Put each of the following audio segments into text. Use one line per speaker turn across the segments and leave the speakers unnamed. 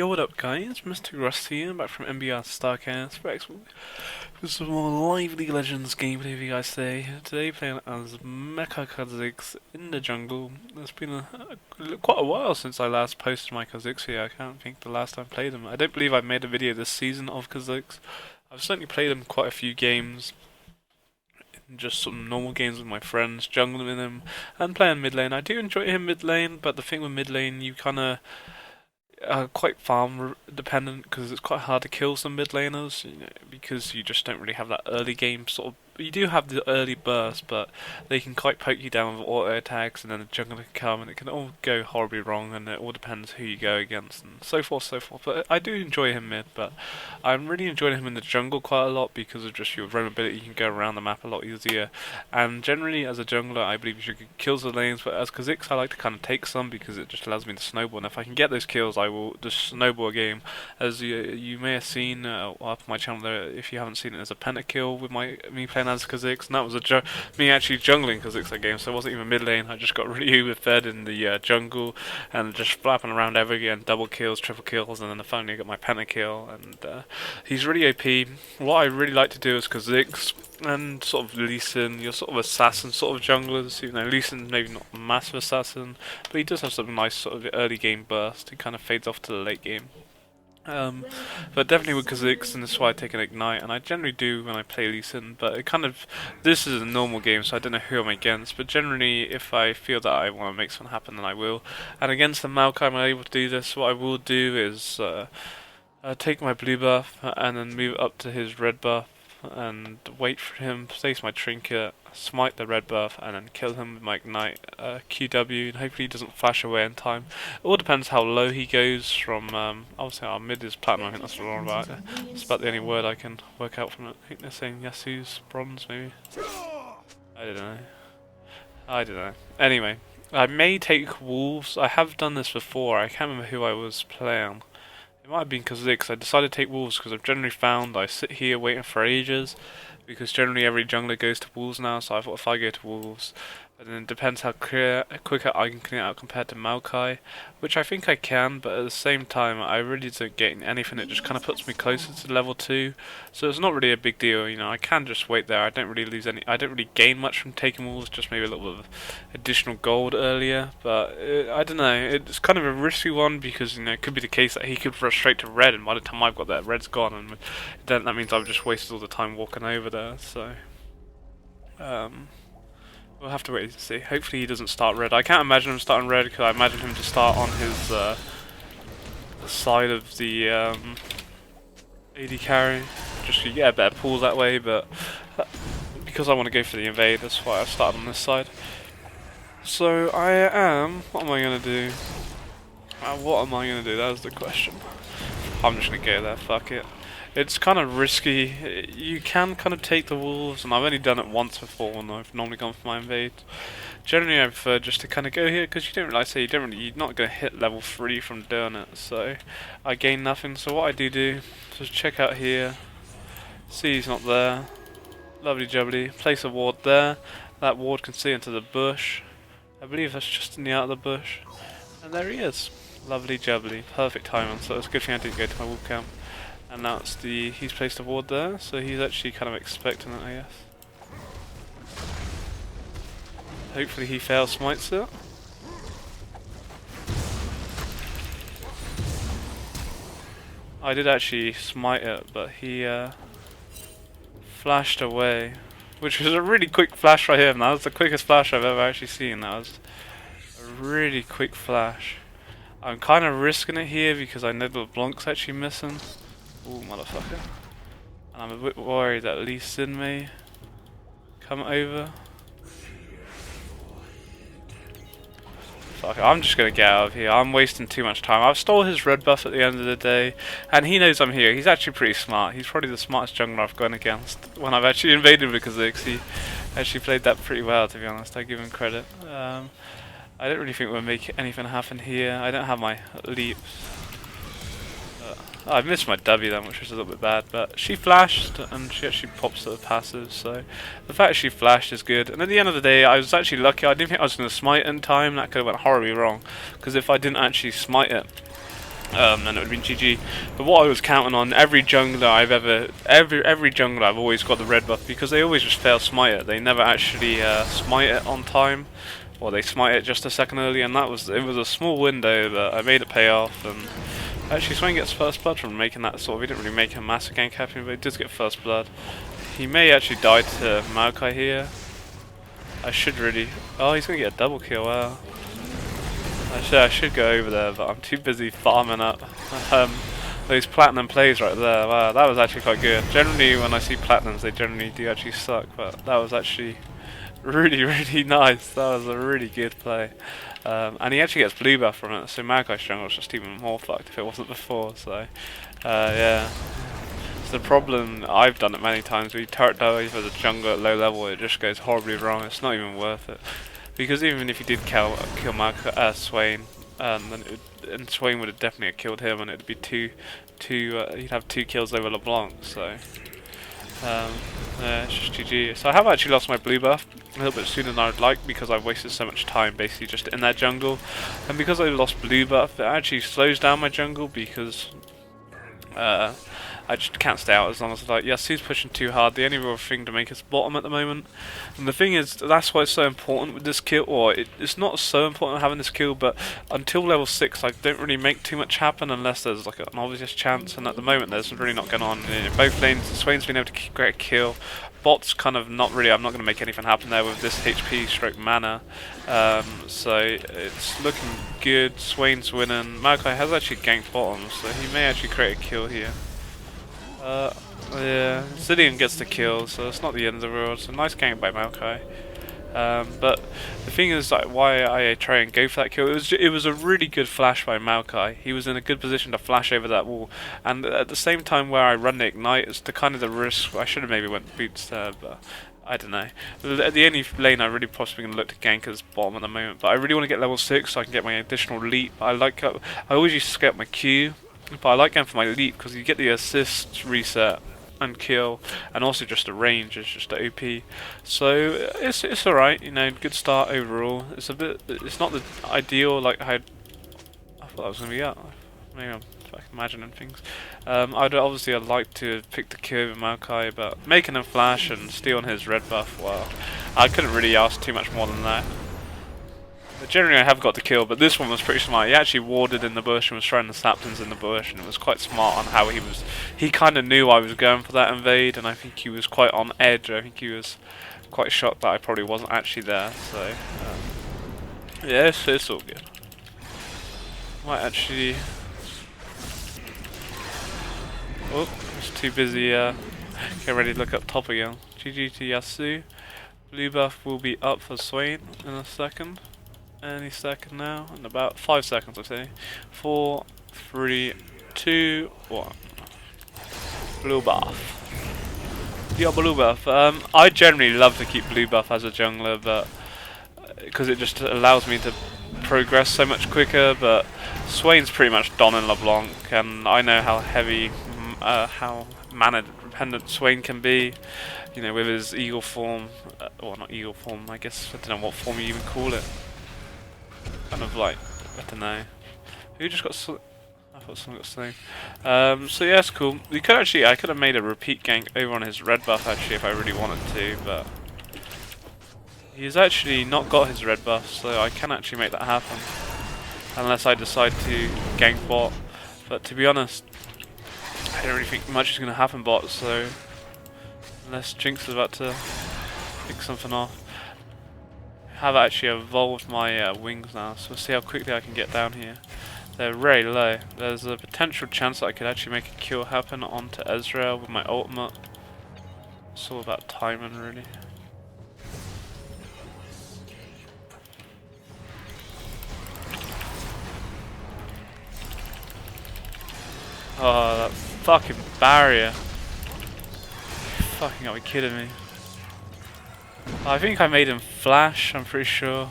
Yo, what up guys, Mr. Rusty here, back from MBR Starcast, back with some more lively Legends gameplay for you guys today. Today playing as Mecha Kha'Zix in the jungle. It's been quite a while since I last posted my Kha'Zix here. I can't think the last time I played him. I don't believe I've made a video this season of Kha'Zix. I've certainly played him quite a few games. Just some normal games with my friends, jungling with him, and playing mid lane. I do enjoy him mid lane, but the thing with mid lane, you kinda quite farm dependent because it's quite hard to kill some mid laners, because you just don't really have that early game sort of. You do have the early burst, but they can quite poke you down with auto attacks, and then the jungler can come, and it can all go horribly wrong, and it all depends who you go against, and so forth, so forth. But I do enjoy him mid, but I'm really enjoying him in the jungle quite a lot because of just your roamability. You can go around the map a lot easier, and generally as a jungler, I believe you should get kills the lanes. But as Kha'Zix, I like to kind of take some because it just allows me to snowball, and if I can get those kills, I will just snowball a game. As you may have seen up on my channel there, if you haven't seen it, there's a pentakill with me playing as Kha'Zix, and that was me actually jungling Kha'Zix that game, so it wasn't even mid lane. I just got really overfed in the jungle and just flapping around everywhere, again, double kills, triple kills, and then finally I got my pentakill, and he's really OP. What I really like to do is Kha'Zix and sort of Lee Sin, your sort of assassin sort of junglers. Even though Lee Sin's maybe not a massive assassin, but he does have some nice sort of early game burst. He kind of fades off to the late game. But definitely with Kha'Zix, and this is why I take an ignite, and I generally do when I play Lee Sin, but it kind of, this is a normal game, so I don't know who I'm against, but generally if I feel that I want to make something happen, then I will. And against the Maokai, I'm able to do this. What I will do is take my blue buff and then move up to his red buff and wait for him, place my trinket, smite the red buff, and then kill him with my ignite QW, and hopefully he doesn't flash away in time. It all depends how low he goes from, obviously our mid is platinum, I think that's what I'm about. It's about the only word I can work out from it. I think they're saying Yasu's bronze, maybe. I don't know. Anyway, I may take wolves. I have done this before, I can't remember who I was playing. It might have been Kha'Zix. I decided to take wolves because I've generally found I sit here waiting for ages, because generally every jungler goes to wolves now, so I thought if I go to wolves, but then it depends how quicker I can clean it out compared to Maokai, which I think I can, but at the same time I really don't get anything. It just kind of puts me closer to level 2, so it's not really a big deal. I can just wait there. I don't really gain much from taking wolves, just maybe a little bit of additional gold earlier, but I don't know, it's kind of a risky one because it could be the case that he could rush straight to red, and by the time I've got that, red's gone, and then that means I've just wasted all the time walking over there. So we'll have to wait to see. Hopefully he doesn't start red. I can't imagine him starting red because I imagine him to start on his side of the AD carry, just to get a better pull that way, but because I want to go for the invade, that's why I started on this side. So what am I going to do? What am I going to do? That was the question. I'm just going to go there, fuck it. It's kind of risky. You can kind of take the wolves, and I've only done it once before when I've normally gone for my invade. Generally I prefer just to kind of go here because you're not going to hit level 3 from doing it, so I gain nothing. So what I do, just check out here, see he's not there, lovely jubbly, place a ward there, that ward can see into the bush, I believe that's just in the out of the bush, and there he is, lovely jubbly, perfect timing. So it's a good thing I didn't go to my wolf camp. And that's he's placed a ward there, so he's actually kind of expecting it, I guess. Hopefully he fail smites it. I did actually smite it, but he flashed away, which was a really quick flash right here. That was the quickest flash I've ever actually seen. That was a really quick flash. I'm kind of risking it here because I know the Blanc's actually missing. Ooh, motherfucker. And I'm a bit worried that Lee Sin may come over. Fuck it, I'm just gonna get out of here. I'm wasting too much time. I've stole his red buff at the end of the day, and he knows I'm here. He's actually pretty smart. He's probably the smartest jungler I've gone against when I've actually invaded with Kha'Zix. He actually played that pretty well, to be honest. I give him credit. I don't really think we'll make anything happen here. I don't have my leaps. I missed my W then, which was a little bit bad, but she flashed and she actually pops to the passive, so the fact she flashed is good. And at the end of the day, I was actually lucky. I didn't think I was going to smite in time. That could have went horribly wrong, because if I didn't actually smite it, and it would have been GG. But what I was counting on, every jungler I've always got the red buff, because they always just fail smite it. They never actually smite it on time, or they smite it just a second early, and it was a small window, but I made it pay off. And actually, Swain gets first blood from making that sort of. He didn't really make a massive gank happen, but he does get first blood. He may actually die to Maokai here. I should really. Oh, he's gonna get a double kill. Wow. I should go over there, but I'm too busy farming up those platinum plays right there. Wow, that was actually quite good. Generally, when I see platinums, they generally do actually suck, but that was actually really nice. That was a really good play. And he actually gets blue buff from it, so Maokai's jungle was just even more fucked if it wasn't before, so yeah. It's the problem, I've done it many times, where you turret dive as a jungle at low level, it just goes horribly wrong. It's not even worth it. Because even if you did kill Swain, and Swain would have definitely killed him, and it'd be he'd have 2 kills over LeBlanc. So yeah, it's just GG. So I have actually lost my blue buff a little bit sooner than I would like, because I've wasted so much time basically just in that jungle, and because I lost blue buff, it actually slows down my jungle, because I just can't stay out as long as I like. Yasuo's pushing too hard. The only real thing to make is bottom at the moment. And the thing is, that's why it's so important with this kill. Or it's not so important having this kill, but until level 6, I don't really make too much happen unless there's like an obvious chance. And at the moment, there's really not going on. In both lanes, Swain's been able to get a kill. Bot's kind of not really. I'm not going to make anything happen there with this HP stroke mana. So it's looking good. Swain's winning. Maokai has actually ganked bottom, so he may actually create a kill here. Yeah, Zilean gets the kill, so it's not the end of the world. It's a nice gank by Maokai. But the thing is, like, why I try and go for that kill, it was a really good flash by Maokai. He was in a good position to flash over that wall, and at the same time where I run the ignite, it's the kind of the risk. I should have maybe went boots there, but I don't know. The only lane I really possibly going to look to gank is bottom at the moment, but I really want to get level 6 so I can get my additional leap. I always used to skip my Q, but I like going for my leap because you get the assist reset and kill, and also just the range is just the OP. So it's alright, you know, good start overall. It's not the ideal like I thought that was gonna be. Maybe I'm imagining things. I'd like to have picked the kill with Maokai, but making him flash and stealing his red buff, well, I couldn't really ask too much more than that. Generally I have got the kill, but this one was pretty smart. He actually warded in the bush and was throwing the saplings in the bush, and it was quite smart on how he kind of knew I was going for that invade, and I think he was quite on edge. I think he was quite shocked that I probably wasn't actually there, so yeah, it's all good. Might actually... Oh, it's too busy, get ready to look up top again. GG to Yasuo. Blue buff will be up for Swain in a second. Any second now, in about 5 seconds I say. 4, 3, 2, 1. Blue buff. Yeah, blue buff. I generally love to keep blue buff as a jungler, but because it just allows me to progress so much quicker. But Swain's pretty much Don and LeBlanc, and I know how heavy, how mana dependent Swain can be. You know, with his eagle form, well, not eagle form. I guess I don't know what form you even call it. Kind of like, I don't know. Who just got I thought someone got slain. So yeah, it's cool. I could have made a repeat gank over on his red buff actually if I really wanted to, but he's actually not got his red buff, so I can actually make that happen. Unless I decide to gank bot. But to be honest, I don't really think much is going to happen bot, so unless Jinx is about to pick something off. I have actually evolved my wings now, so we'll see how quickly I can get down here. They're very low. There's a potential chance that I could actually make a kill happen onto Ezreal with my ultimate. It's all about timing, really. Oh, that fucking barrier. Fucking gotta be kidding me. I think I made him flash, I'm pretty sure.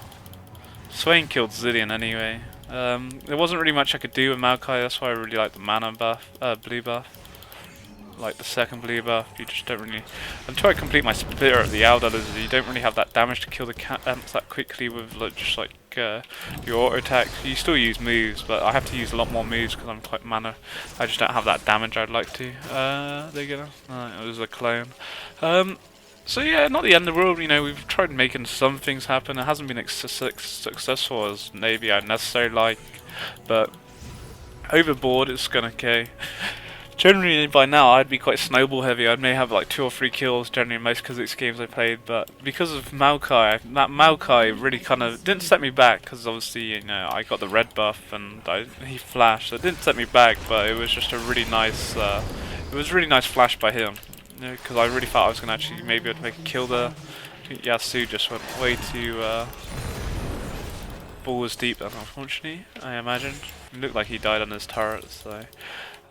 Swain killed Zilean anyway. There wasn't really much I could do with Maokai, that's why I really like the mana buff, blue buff. Like the second blue buff, you just don't really... Until I complete my Spirit of the Owl, you don't really have that damage to kill the ants that quickly with just like your auto attack. You still use moves, but I have to use a lot more moves because I'm quite mana. I just don't have that damage I'd like to. There you go. It was a clone. So yeah, not the end of the world. You know, we've tried making some things happen. It hasn't been as successful as maybe I'd necessarily like, but overboard it's gonna okay. Generally, by now, I'd be quite snowball heavy. I may have like 2 or 3 kills generally in most Kha'Zix games I played, but because of Maokai, that Maokai really kind of didn't set me back, because obviously, you know, I got the red buff and he flashed, so it didn't set me back, but it was just a really nice, it was a really nice flash by him, you know, because I really thought I was going to actually maybe be able to make a kill there. I think Yasu just went way too, balls deep then, unfortunately, I imagine. It looked like he died on his turret, so...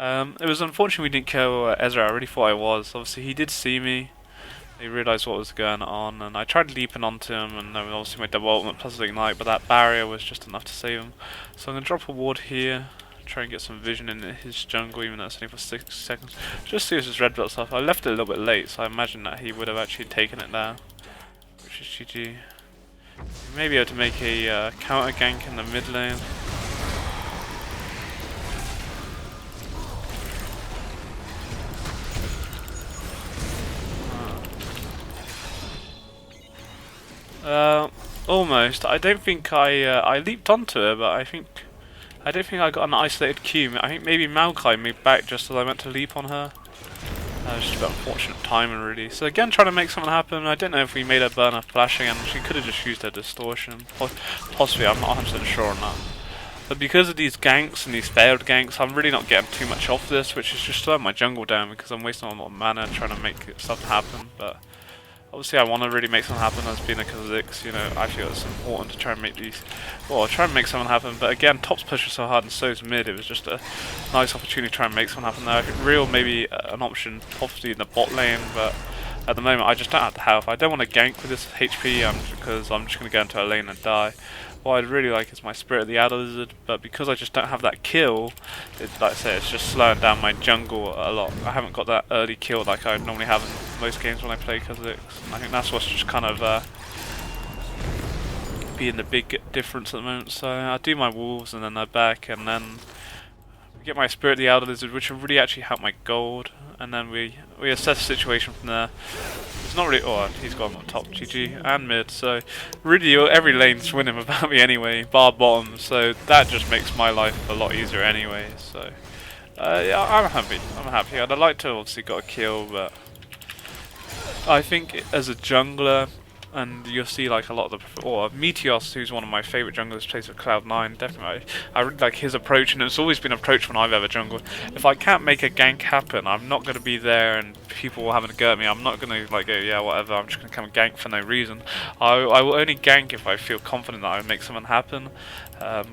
it was unfortunate we didn't kill Ezra. I really thought I was. Obviously, he did see me. He realised what was going on, and I tried leaping onto him, and then obviously made double ultimate plus ignite, but that barrier was just enough to save him. So I'm going to drop a ward here, try and get some vision in his jungle, even though it's only for 6 seconds. Just see his red belt stuff. I left it a little bit late, so I imagine that he would have actually taken it there, which is GG. He may be able to make a counter gank in the mid lane. Almost. I don't think I leaped onto her, but I don't think I got an isolated Q. I think maybe Maokai moved back just as I went to leap on her. It's just about unfortunate timing, really. So again, trying to make something happen. I don't know if we made her burn her flashing, and she could have just used her distortion. Possibly, I'm not 100% sure on that. But because of these ganks and these failed ganks, I'm really not getting too much off this, which is just slowing my jungle down because I'm wasting a lot of mana trying to make stuff happen. But obviously, I want to really make something happen as being a Kha'Zix. You know, I feel it's important to try and make these. Well, try and make something happen. But again, top's pushing so hard and so is mid. It was just a nice opportunity to try and make something happen there. I think real maybe an option, possibly in the bot lane, but at the moment I just don't have the health. I don't want to gank with this HP because I'm just going to go into a lane and die. What I'd really like is my Spirit of the Adder Lizard, but because I just don't have that kill, like I say, it's just slowing down my jungle a lot. I haven't got that early kill like I normally have in most games when I play Kha'Zix. I think that's what's just kind of being the big difference at the moment. So I do my wolves and then they're back, and then get my Spirit of the Elder Lizard, which will really actually help my gold, and then we assess the situation from there. It's not really. Oh, he's gone on top, GG, and mid. So really, every lane's winning without me anyway, bar bottom. So that just makes my life a lot easier anyway. So yeah, I'm happy. I'm happy. I'd like to obviously got a kill, but I think as a jungler, and you'll see like a lot of the, or Meteos, who's one of my favourite junglers, plays with Cloud9, definitely. I really like his approach, and it's always been an approach when I've ever jungled. If I can't make a gank happen, I'm not going to be there and people will having a go at me. I'm not going to like go, yeah, whatever, I'm just going to come and gank for no reason. I will only gank if I feel confident that I will make something happen.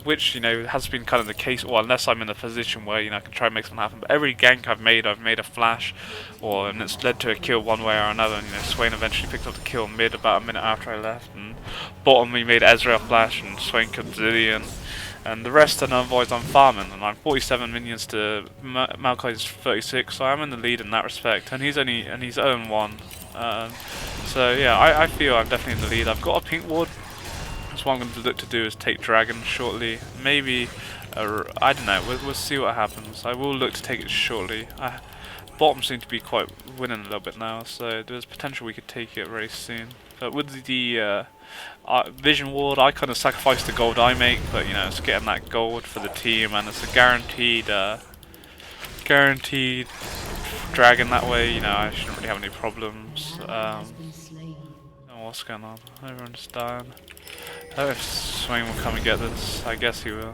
Which, you know, has been kind of the case, or unless I'm in a position where, you know, I can try and make something happen. But every gank I've made a flash, and it's led to a kill one way or another. And, you know, Swain eventually picked up the kill mid about a minute after I left, and bottom we made Ezra flash, and Swain killed Zillion, and the rest are boys I'm farming, and I'm 47 minions to Maokai's 36, so I'm in the lead in that respect, and he's 0-1. So yeah, I feel I'm definitely in the lead. I've got a pink ward. So what I'm going to look to do is take Dragon shortly. Maybe, I don't know, we'll see what happens. I will look to take it shortly. Bottom seems to be quite winning a little bit now, so there's potential we could take it very soon. But with the Vision Ward, I kind of sacrifice the gold I make, but you know, it's getting that gold for the team, and it's a guaranteed Dragon that way. You know, I shouldn't really have any problems. What's going on? Everyone's dying. I don't know if Swain will come and get this. I guess he will.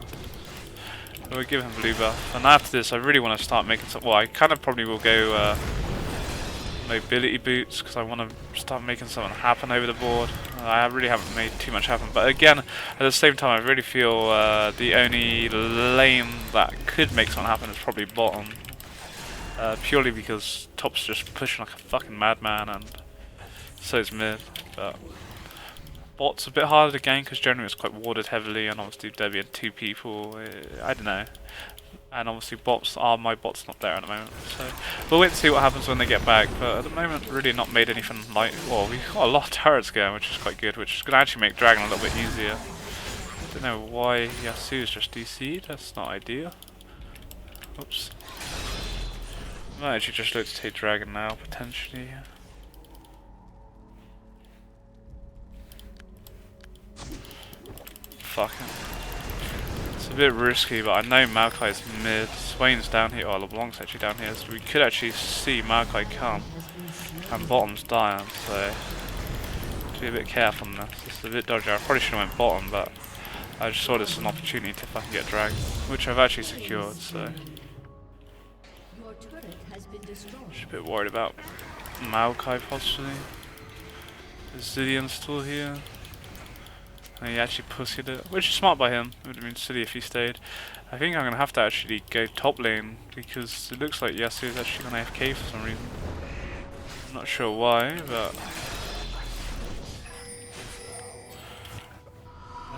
We'll give him blue buff. And after this, I really want to start making some. Well, I kind of probably will go mobility boots because I want to start making something happen over the board. I really haven't made too much happen. But again, at the same time, I really feel the only lane that could make something happen is probably bottom. Purely because top's just pushing like a fucking madman, and so is mid. But bot's a bit harder to gank because generally it's quite warded heavily, and obviously there being 2 people, I don't know. And obviously my bot's not there at the moment, so we'll wait and see what happens when they get back. But at the moment, really not made anything like. Well, we've got a lot of turrets going, which is quite good, which is going to actually make Dragon a little bit easier. Don't know why Yasuo's just DC'd, that's not ideal. Oops. Might actually just look to take Dragon now, potentially. Fuck him. It's a bit risky, but I know Maokai's mid. Swain's down here, or LeBlanc's actually down here, so we could actually see Maokai come. And bottom's dying, so to be a bit careful on this. This is a bit dodgy. I probably should have went bottom, but I just saw this as an opportunity to fucking get Dragon, which I've actually secured, so just a bit worried about Maokai possibly. Is Zilean still here? And he actually pussied it, which is smart by him. It would have been silly if he stayed. I think I'm going to have to actually go top lane, because it looks like Yasuo is actually going to AFK for some reason. I'm not sure why, but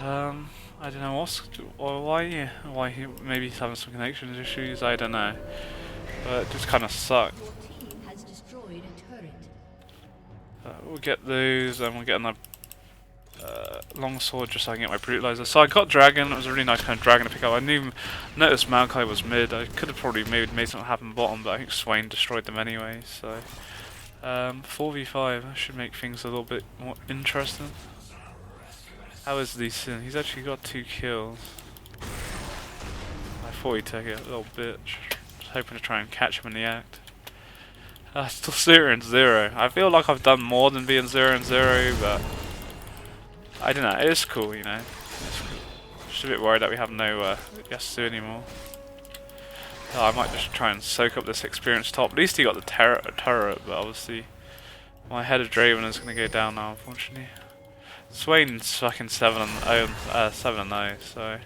I don't know why he maybe he's having some connection issues, I don't know. But it just kind of sucked. We'll get those, and we'll get another longsword just so I can get my brutalizer. So I got Dragon. It was a really nice kind of Dragon to pick up. I didn't even notice Maokai was mid. I could have probably made something happen bottom, but I think Swain destroyed them anyway. So 4v5, that should make things a little bit more interesting. How is Lee Sin? He's actually got 2 kills. I thought he'd take it, little bitch. Just hoping to try and catch him in the act. Still 0-0. I feel like I've done more than being 0-0, but I don't know, it's cool, you know. It's cool. Just a bit worried that we have no Yasuo anymore. I might just try and soak up this experience top. At least he got the turret, but obviously my head of Draven is going to go down now, unfortunately. Swain's fucking 7-0, so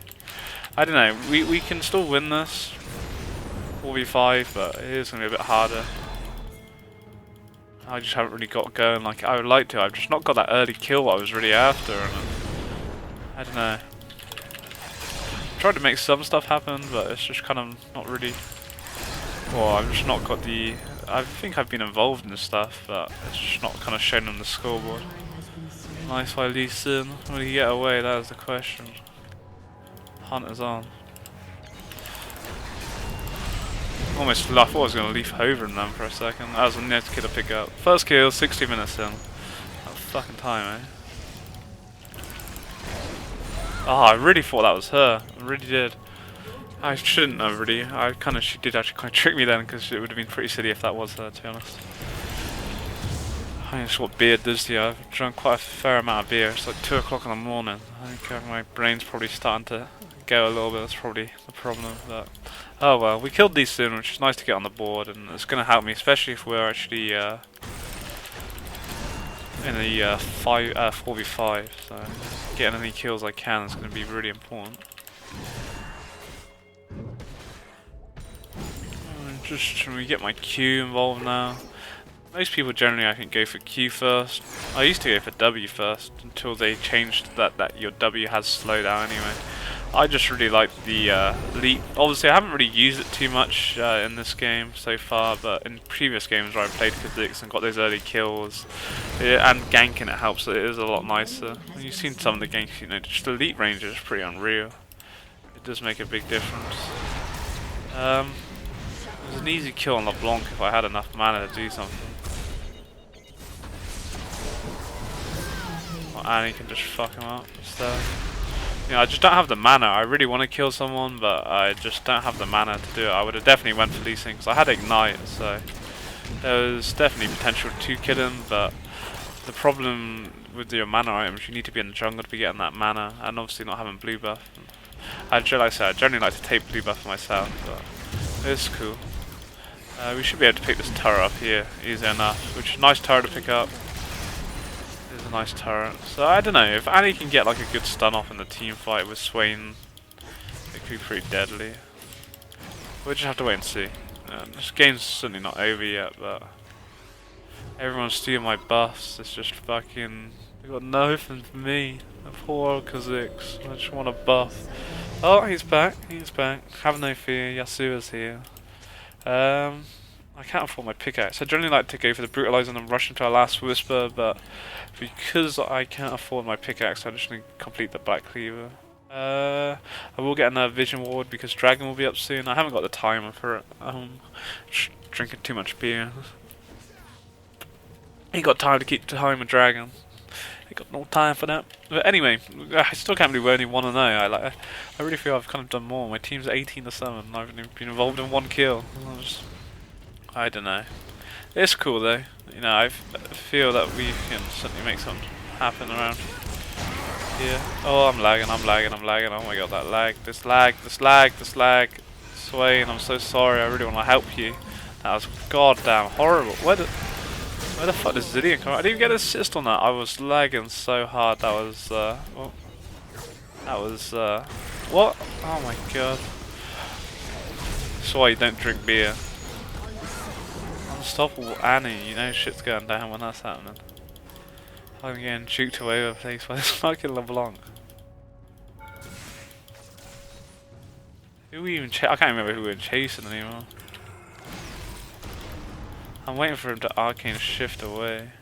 I don't know. We can still win this 4v5, but it is going to be a bit harder. I just haven't really got going like I would like to. I've just not got that early kill I was really after, and I don't know. Tried to make some stuff happen, but it's just kind of not really. Well, I've just not got the. I think I've been involved in this stuff, but it's just not kind of shown on the scoreboard. Nice by Lee Sin. Will he get away? That was the question. Hunter's on. Almost I thought I was going to leaf over him then for a second. That was a next kill to pick up. First kill, 60 minutes in. That fucking time, eh? Oh, I really thought that was her. I really did. I shouldn't have really. She did actually kind of trick me then, because it would have been pretty silly if that was her, to be honest. I think that's what beer does to you. I've drunk quite a fair amount of beer. It's like 2 o'clock in the morning. I think my brain's probably starting to go a little bit. That's probably the problem. But oh well, we killed these soon, which is nice to get on the board, and it's going to help me, especially if we're actually in the 4v5. So getting any kills I can is going to be really important. Just trying to get my Q involved now. Most people generally, I think, go for Q first. I used to go for W first until they changed that your W has slowdown anyway. I just really like the leap. Obviously, I haven't really used it too much in this game so far, but in previous games where I played Kha'Zix and got those early kills, and ganking it helps. It is a lot nicer. And you've seen some of the ganks, you know, just the elite range is pretty unreal. It does make a big difference. It was an easy kill on LeBlanc if I had enough mana to do something. Or Annie can just fuck him up and stuff. You know, I just don't have the mana. I really want to kill someone, but I just don't have the mana to do it. I would have definitely went for these things. I had Ignite, so there was definitely potential to kill him, but the problem with your mana items, you need to be in the jungle to be getting that mana, and obviously not having blue buff. I generally like to take blue buff for myself, but it's cool. We should be able to pick this turret up here easy enough, which is a nice turret to pick up. It's a nice turret. So I don't know, if Annie can get like a good stun off in the team fight with Swain, it could be pretty deadly. We'll just have to wait and see. This game's certainly not over yet, but everyone's stealing my buffs. It's just fucking, they got nothing for me. The poor Kha'Zix. I just want a buff. Oh, he's back. He's back. Have no fear. Yasuo's here. I can't afford my pickaxe. I generally like to go for the brutalizer and rush into our last whisper, but because I can't afford my pickaxe, I just need to complete the black cleaver. I will get another vision ward because Dragon will be up soon. I haven't got the timer for it. Drinking too much beer. Ain't got time to keep time with Dragon. Ain't got no time for that. But anyway, I still can't believe we only 1-0. I really feel I've kind of done more. My team's 18-7. I've been involved in 1 kill. I don't know. It's cool though. You know, I feel that we can certainly make something happen around here. Oh, I'm lagging. Oh my god, that lag. This lag. Swain, I'm so sorry. I really want to help you. That was goddamn horrible. Where the fuck does Zidian come out? I didn't even get an assist on that. I was lagging so hard. That was, what? Oh my god. That's why you don't drink beer. Unstoppable Annie, you know shit's going down when that's happening. I'm getting juked away with a place by this fucking LeBlanc. Who we even I can't remember who we were chasing anymore. I'm waiting for him to arcane shift away.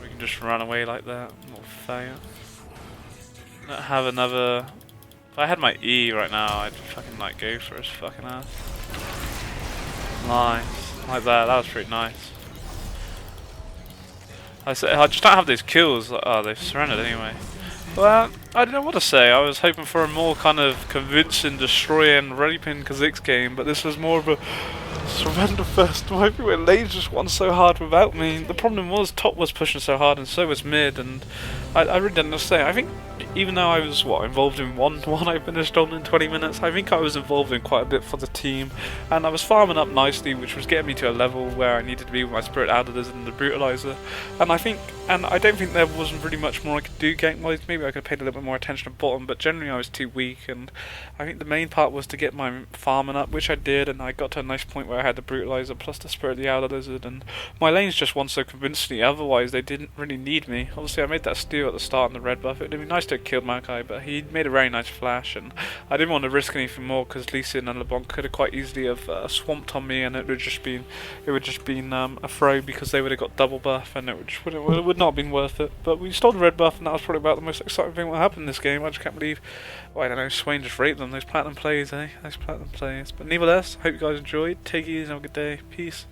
We can just run away like that. Not fail. Not have another. If I had my E right now, I'd fucking like go for his fucking ass. Nice. Like that. That was pretty nice. I just don't have those kills. Oh, they've surrendered anyway. Well, I don't know what to say. I was hoping for a more kind of convincing, destroying, raping Kha'Zix game, but this was more of a surrender first. I think where Lanes just won so hard without me. The problem was top was pushing so hard and so was mid, and I really didn't understand. I think even though I was involved in one I finished on in 20 minutes, I think I was involved in quite a bit for the team, and I was farming up nicely, which was getting me to a level where I needed to be with my Spirit Outers and the Brutalizer. And I don't think there wasn't really much more I could do gank wise. Maybe I could have paid a little bit more attention at bottom, but generally I was too weak, and I think the main part was to get my farming up, which I did, and I got to a nice point where I had the Brutalizer plus the Spirit of the Outer Lizard, and my lanes just won so convincingly, otherwise they didn't really need me. Obviously I made that steal at the start in the red buff. It would have been nice to have killed Mecha, but he made a very nice flash, and I didn't want to risk anything more because Lee Sin and LeBlanc could have quite easily have swamped on me, and it would just been a throw because they would have got double buff, and it would not have been worth it. But we stole the red buff, and that was probably about the most exciting thing that happened in this game. I just can't believe, well, I don't know, Swain just raped them. Those platinum plays, eh? Those platinum plays. But nevertheless, I hope you guys enjoyed. Take it easy and have a good day. Peace.